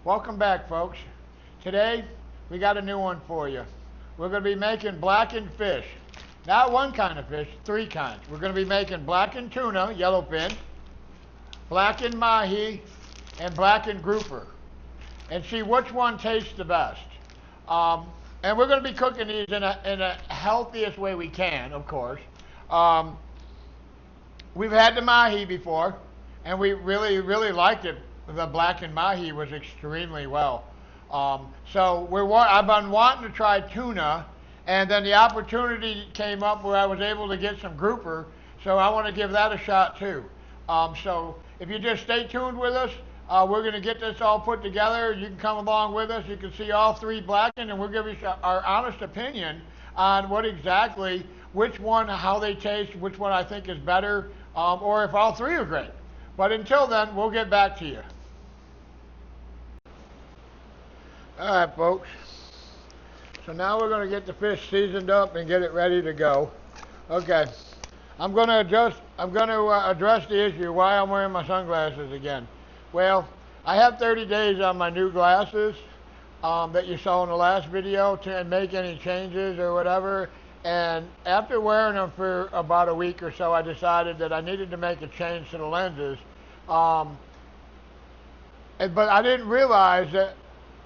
Welcome back, folks. Today, we got a new one for you. We're going to be making blackened fish. Not one kind of fish, three kinds. We're going to be making blackened tuna, yellowfin, blackened mahi, and blackened grouper. And see which one tastes the best. And we're going to be cooking these in a healthiest way we can, of course. We've had the mahi before, and we really liked it. The blackened mahi was extremely well. I've been wanting to try tuna, and then the opportunity came up where I was able to get some grouper, so I want to give that a shot too. So if you just stay tuned with us, we're going to get this all put together. You can come along with us. You can see all three blackened, and we'll give you our honest opinion on which one, how they taste, which one I think is better, or if all three are great. But until then, we'll get back to you. All right, folks. So now we're going to get the fish seasoned up and get it ready to go. Okay. I'm going to address the issue why I'm wearing my sunglasses again. Well, I have 30 days on my new glasses that you saw in the last video to make any changes or whatever. And after wearing them for about a week or so, I decided that I needed to make a change to the lenses. But I didn't realize that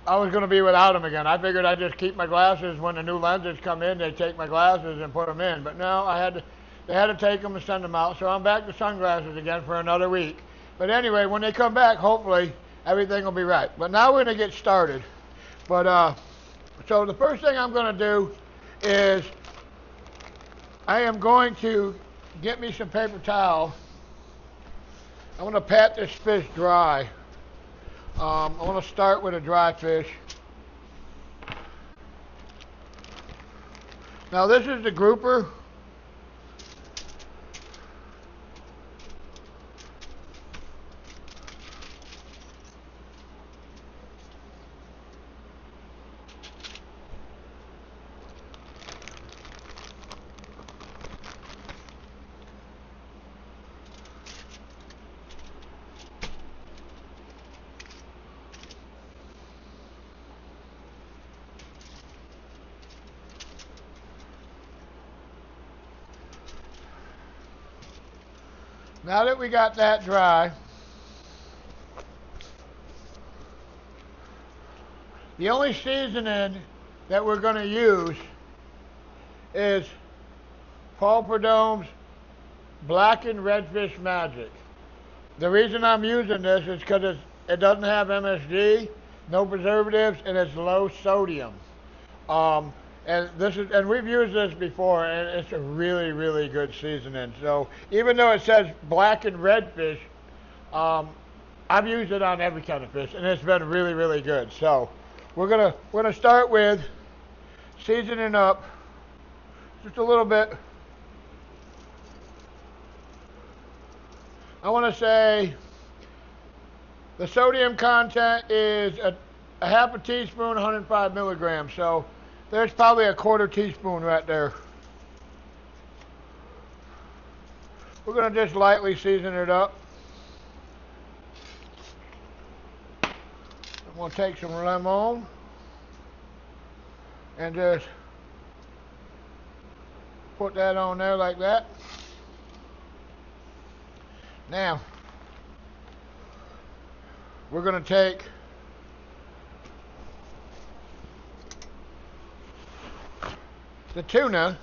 I was going to be without them again. I figured I'd just keep my glasses. When the new lenses come in, they take my glasses and put them in. But no, they had to take them and send them out. So I'm back to sunglasses again for another week. But anyway, when they come back, hopefully everything will be right. But now we're going to get started. So the first thing I'm going to do is I am going to get me some paper towel. I want to pat this fish dry. I want to start with a dry fish. Now this is the grouper. Now that we got that dry, the only seasoning that we're going to use is Paul Prud'homme's Blackened Redfish Magic. The reason I'm using this is because it doesn't have MSG, no preservatives, and it's low sodium. And we've used this before, and it's a really good seasoning. So even though it says blackened redfish, I've used it on every kind of fish, and it's been really good. So we're gonna start with seasoning up just a little bit. I want to say the sodium content is a half a teaspoon, 105 milligrams. So there's probably a quarter teaspoon right there. We're going to just lightly season it up. I'm going to take some lemon and just put that on there like that. Now, we're going to take the tuna,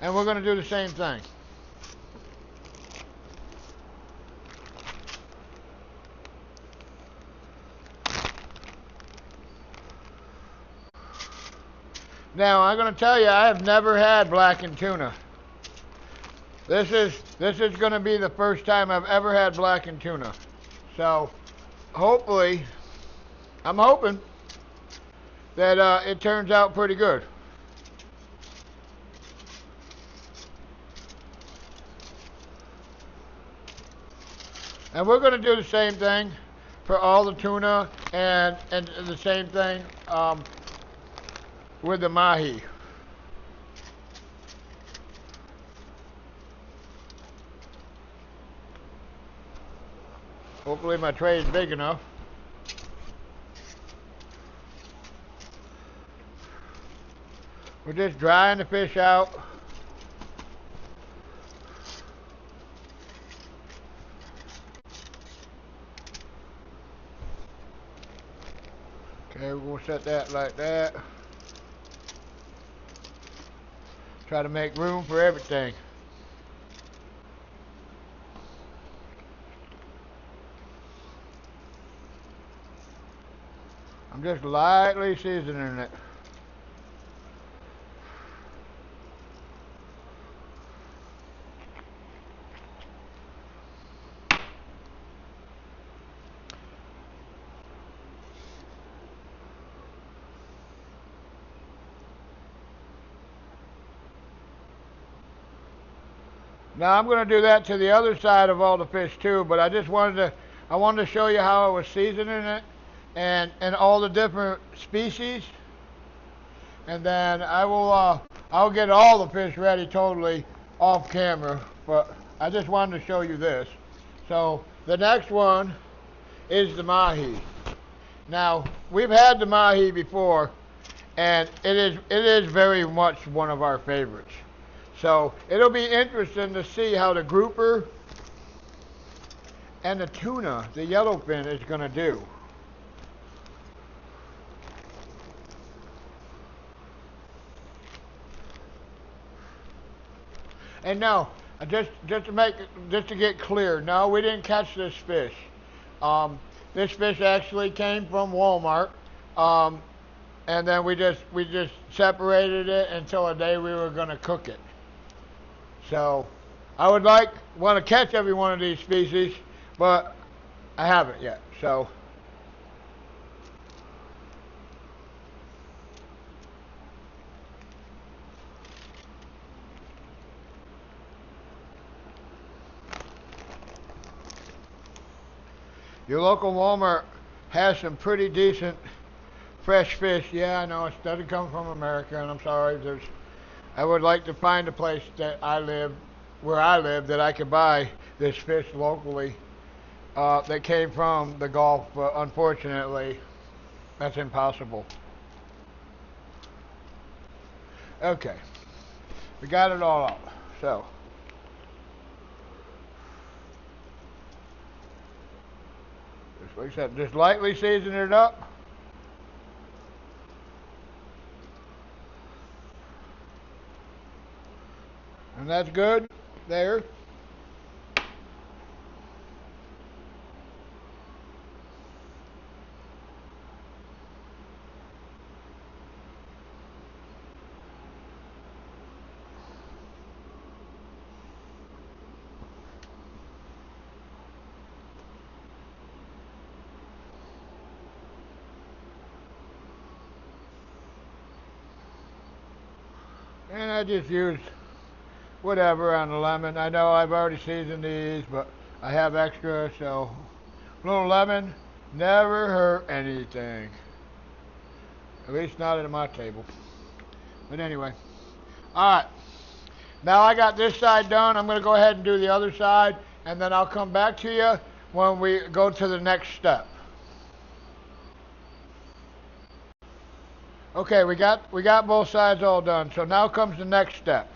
and we're going to do the same thing. Now, I'm going to tell you, I have never had blackened tuna. This is going to be the first time I've ever had blackened tuna. So, hopefully, I'm hoping that it turns out pretty good. And we're going to do the same thing for all the tuna and the same thing with the mahi. Hopefully my tray is big enough. We're just drying the fish out. Okay, we're going to set that like that. Try to make room for everything. I'm just lightly seasoning it. Now I'm going to do that to the other side of all the fish too, but I wanted to show you how I was seasoning it and all the different species, and then I'll get all the fish ready totally off camera, but I just wanted to show you this. So the next one is the Mahi. Now we've had the Mahi before, and it is very much one of our favorites. So it'll be interesting to see how the grouper and the tuna, the yellowfin, is going to do. And no, just to get clear, no, we didn't catch this fish. This fish actually came from Walmart, and then we just separated it until the day we were going to cook it. So I want to catch every one of these species, but I haven't yet. So your local Walmart has some pretty decent fresh fish. Yeah, I know it doesn't come from America, and I'm sorry. I would like to find a place where I live, that I could buy this fish locally that came from the Gulf, but unfortunately, that's impossible. Okay, we got it all out. So, like I said, just lightly season it up. And that's good there. And I just used whatever on the lemon. I know I've already seasoned these, but I have extra, so a little lemon never hurt anything. At least not at my table. But anyway, alright. Now I got this side done. I'm going to go ahead and do the other side, and then I'll come back to you when we go to the next step. Okay, we got both sides all done. So now comes the next step.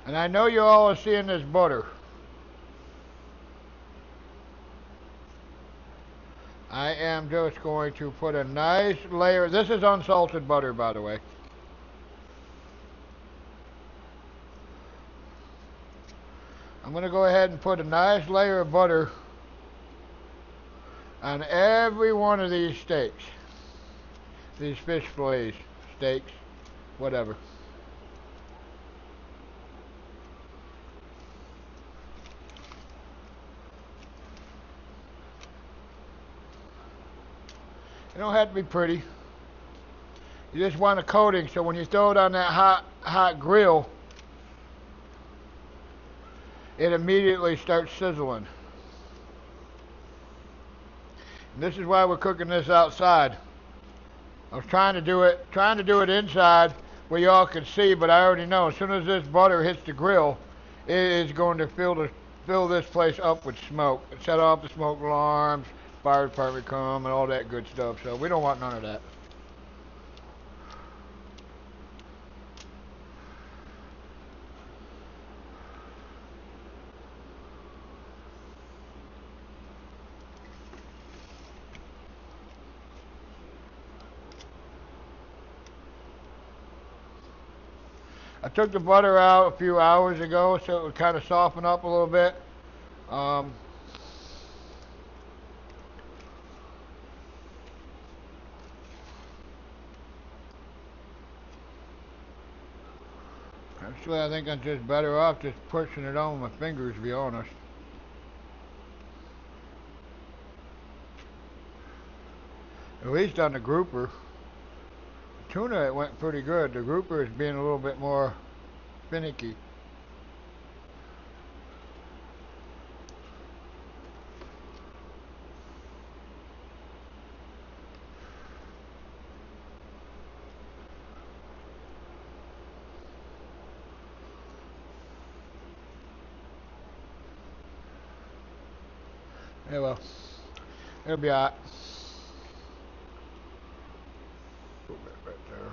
And I know you all are seeing this butter. I am just going to put a nice layer. This is unsalted butter, by the way. I'm going to go ahead and put a nice layer of butter on every one of these steaks. These fish fillets, steaks, whatever. It don't have to be pretty. You just want a coating, so when you throw it on that hot grill, it immediately starts sizzling. And this is why we're cooking this outside. I was trying to do it inside where y'all can see, but I already know as soon as this butter hits the grill, it is going to fill this place up with smoke. Set off the smoke alarms, fire department come, and all that good stuff. So we don't want none of that. I took the butter out a few hours ago so it would kind of soften up a little bit. Um, Actually, I think I'm just better off just pushing it on with my fingers, to be honest. At least on the grouper. The tuna, it went pretty good. The grouper is being a little bit more finicky. Yeah, well, it'll be alright. A little bit right there.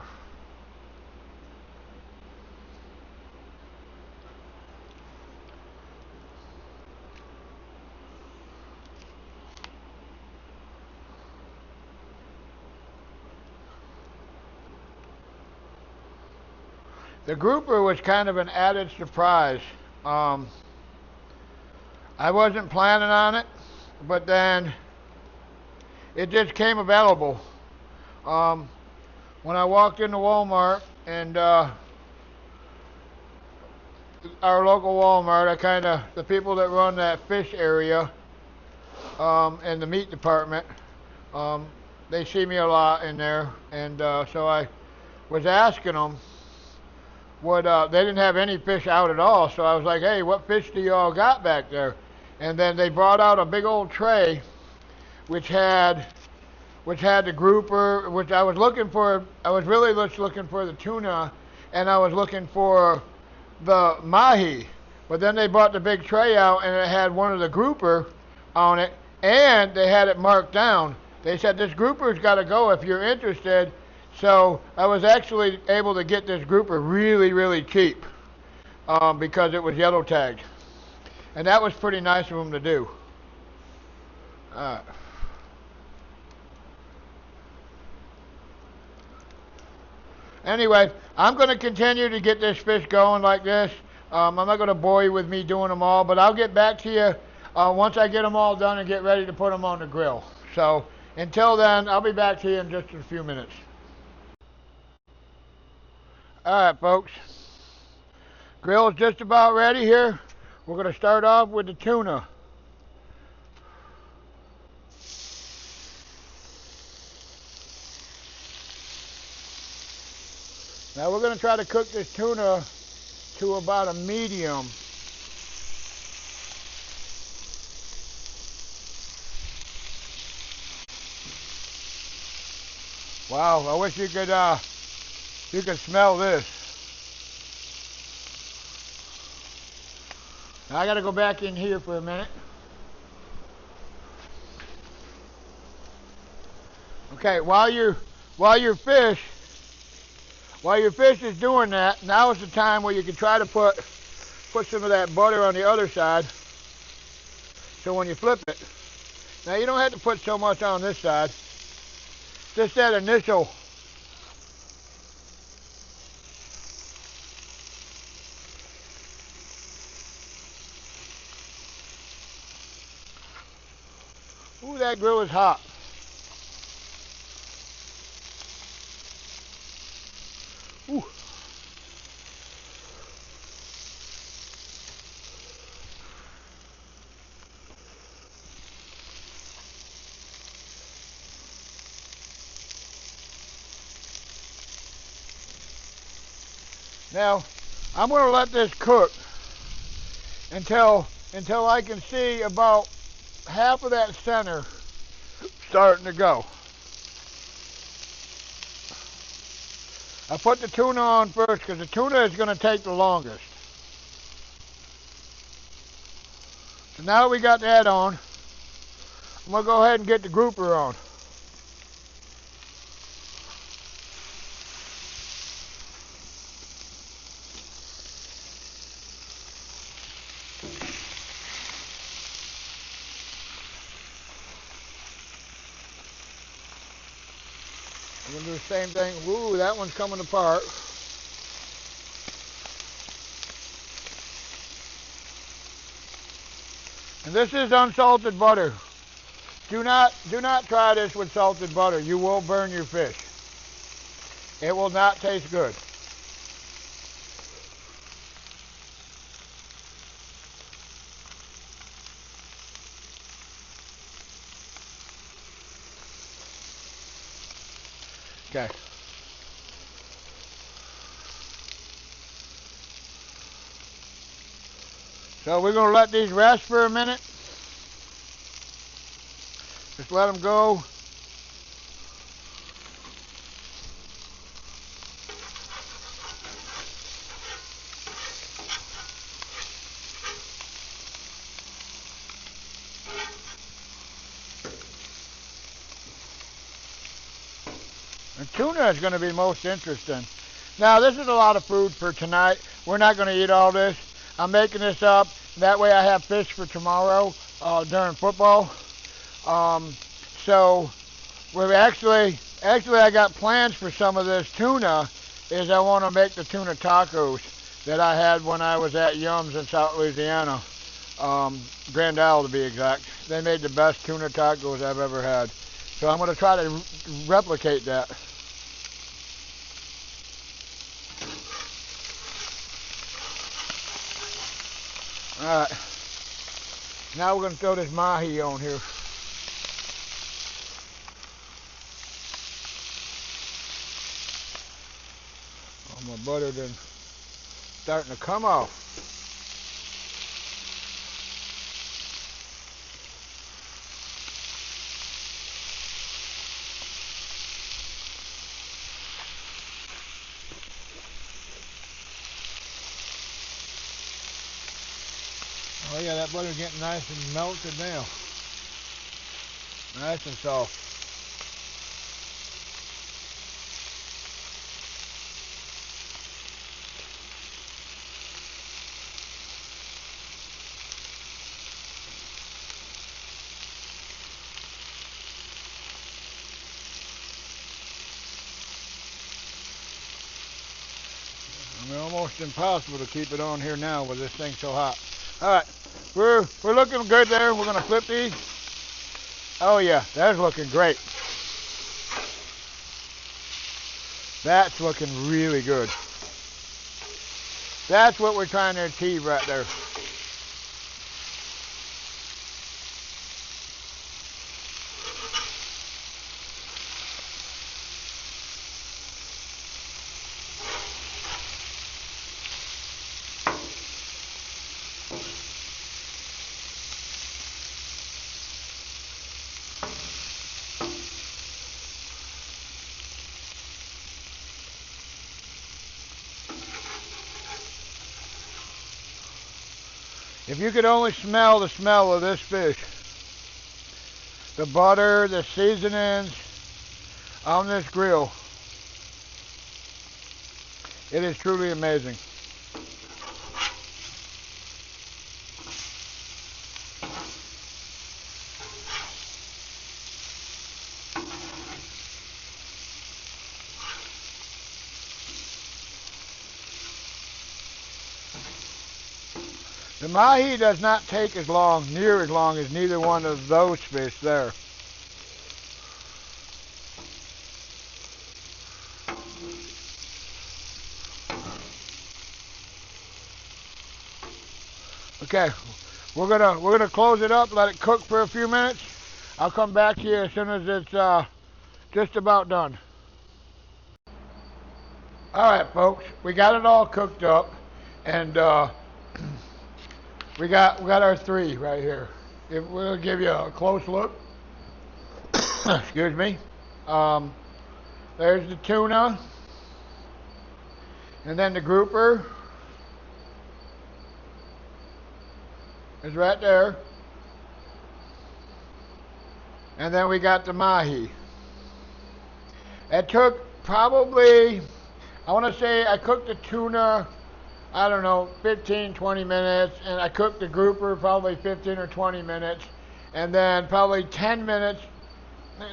The grouper was kind of an added surprise. Um, I wasn't planning on it, but then it just came available. Um, when I walked into Walmart and our local Walmart, the people that run that fish area and the meat department, um, they see me a lot in there, and so I was asking them they didn't have any fish out at all, so I was like, hey, what fish do y'all got back there? And then they brought out a big old tray which had the grouper, which I was looking for. I was really just looking for the tuna, and I was looking for the mahi. But then they brought the big tray out, and it had one of the grouper on it, and they had it marked down. They said, this grouper's got to go if you're interested. So I was actually able to get this grouper really, really cheap because it was yellow tagged. And that was pretty nice of them to do. Anyway, I'm going to continue to get this fish going like this. I'm not going to bore you with me doing them all, but I'll get back to you once I get them all done and get ready to put them on the grill. So until then, I'll be back to you in just a few minutes. Alright, folks. Grill is just about ready here. We're going to start off with the tuna. Now we're going to try to cook this tuna to about a medium. Wow, I wish you could smell this. Now I got to go back in here for a minute. Okay, while your fish is doing that, now is the time where you can try to put some of that butter on the other side. So when you flip it, now you don't have to put so much on this side. Just that initial. Ooh, that grill is hot. Ooh. Now, I'm going to let this cook until I can see about half of that center starting to go. I put the tuna on first because the tuna is going to take the longest. So now that we got that on, I'm going to go ahead and get the grouper on. I'm going to do the same thing. Ooh, that one's coming apart. And this is unsalted butter. Do not try this with salted butter. You will burn your fish. It will not taste good. Okay. So we're going to let these rest for a minute. Just let them go. And tuna is going to be most interesting. Now, this is a lot of food for tonight. We're not going to eat all this. I'm making this up. That way I have fish for tomorrow during football. So we're actually I got plans for some of this tuna. Is I want to make the tuna tacos that I had when I was at Yums in South Louisiana. Grand Isle to be exact. They made the best tuna tacos I've ever had. So I'm going to try to replicate that. Alright. Now we're going to throw this mahi on here. Oh, my butter then starting to come off. Oh yeah, that butter's getting nice and melted now. Nice and soft. I mean, almost impossible to keep it on here now with this thing so hot. Alright, we're looking good there. We're going to flip these. Oh yeah, that's looking great. That's looking really good. That's what we're trying to achieve right there. If you could only smell the smell of this fish, the butter, the seasonings on this grill, it is truly amazing. The mahi does not take near as long as neither one of those fish there. Okay, we're gonna close it up, let it cook for a few minutes. I'll come back here as soon as it's just about done. All right, folks, we got it all cooked up, and we got our three right here. We'll give you a close look. Excuse me. There's the tuna, and then the grouper is right there, and then we got the mahi. It took probably, I want to say I cooked the tuna, I don't know, 15, 20 minutes, and I cooked the grouper probably 15 or 20 minutes, and then probably 10 minutes,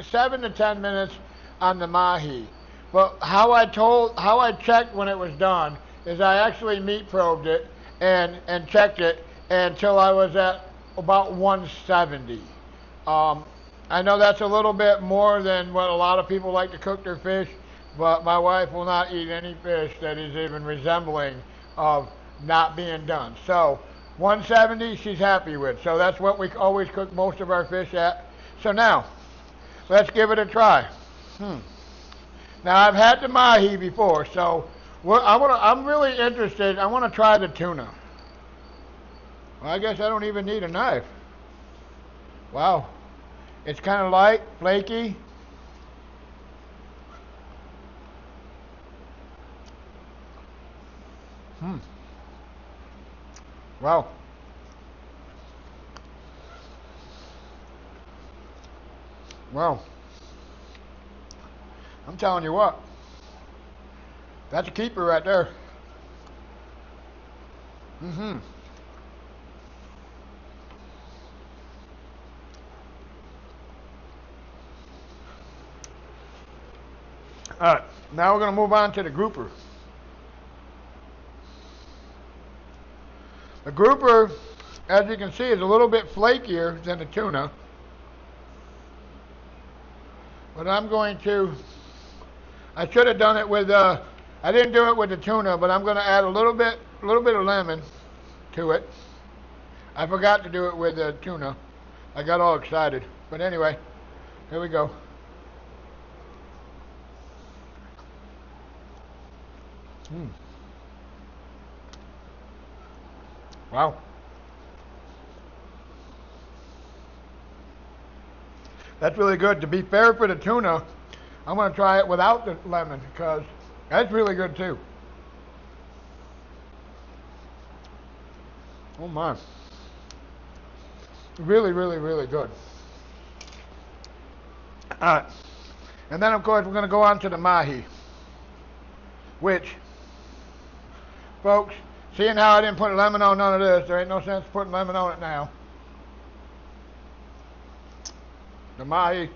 7 to 10 minutes on the mahi. But how I checked when it was done is I actually meat probed it and checked it until I was at about 170. I know that's a little bit more than what a lot of people like to cook their fish, but my wife will not eat any fish that is even resembling of not being done. So 170 she's happy with. So that's what we always cook most of our fish at. So now, let's give it a try. Now I've had the mahi before, so I'm really interested. I want to try the tuna. Well, I guess I don't even need a knife. Wow. It's kind of light, flaky. Wow. Wow. I'm telling you what. That's a keeper right there. All right, now we're going to move on to the grouper. The grouper, as you can see, is a little bit flakier than the tuna. But I should have done it with, I didn't do it with the tuna, but I'm going to add a little bit of lemon to it. I forgot to do it with the tuna. I got all excited. But anyway, here we go. Wow. That's really good. To be fair for the tuna, I'm going to try it without the lemon because that's really good too. Oh my. Really, really, really good. All right. And then of course we're going to go on to the mahi, which, folks, seeing how I didn't put lemon on none of this, there ain't no sense putting lemon on it now. The mahi.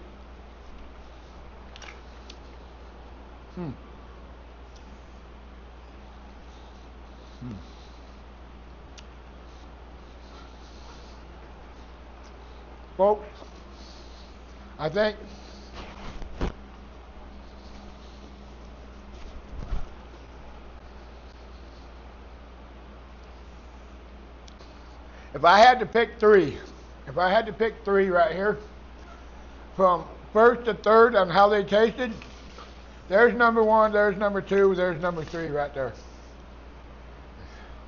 Folks, I think if I had to pick three right here, from first to third on how they tasted, there's number one, there's number two, there's number three right there.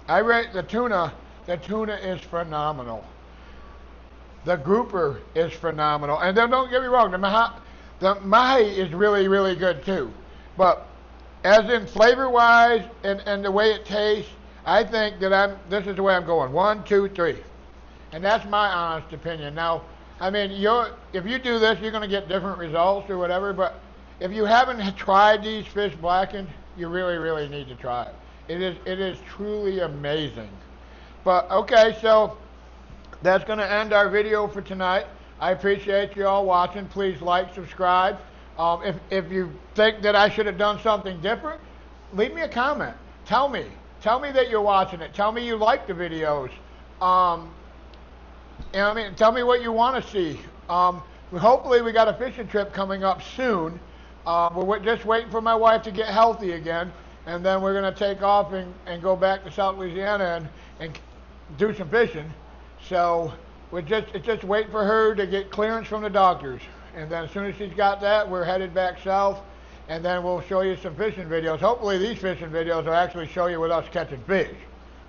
I rate the tuna is phenomenal. The grouper is phenomenal. And then don't get me wrong, the mahi is really, really good too. But as in flavor-wise and the way it tastes, I think that this is the way I'm going. 1, 2, 3. And that's my honest opinion. Now, I mean, if you do this, you're going to get different results or whatever, but if you haven't tried these fish blackened, you really, really need to try it. It is truly amazing. But, okay, so that's going to end our video for tonight. I appreciate you all watching. Please like, subscribe. If you think that I should have done something different, leave me a comment. Tell me that you're watching it. Tell me you like the videos. Tell me what you want to see. Hopefully we got a fishing trip coming up soon. We're just waiting for my wife to get healthy again, and then we're going to take off and go back to South Louisiana and do some fishing. So it's just waiting for her to get clearance from the doctors. And then as soon as she's got that, we're headed back south, and then we'll show you some fishing videos. Hopefully these fishing videos will actually show you with us catching fish,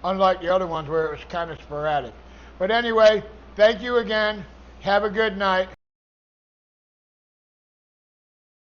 unlike the other ones where it was kind of sporadic. But anyway, thank you again. Have a good night.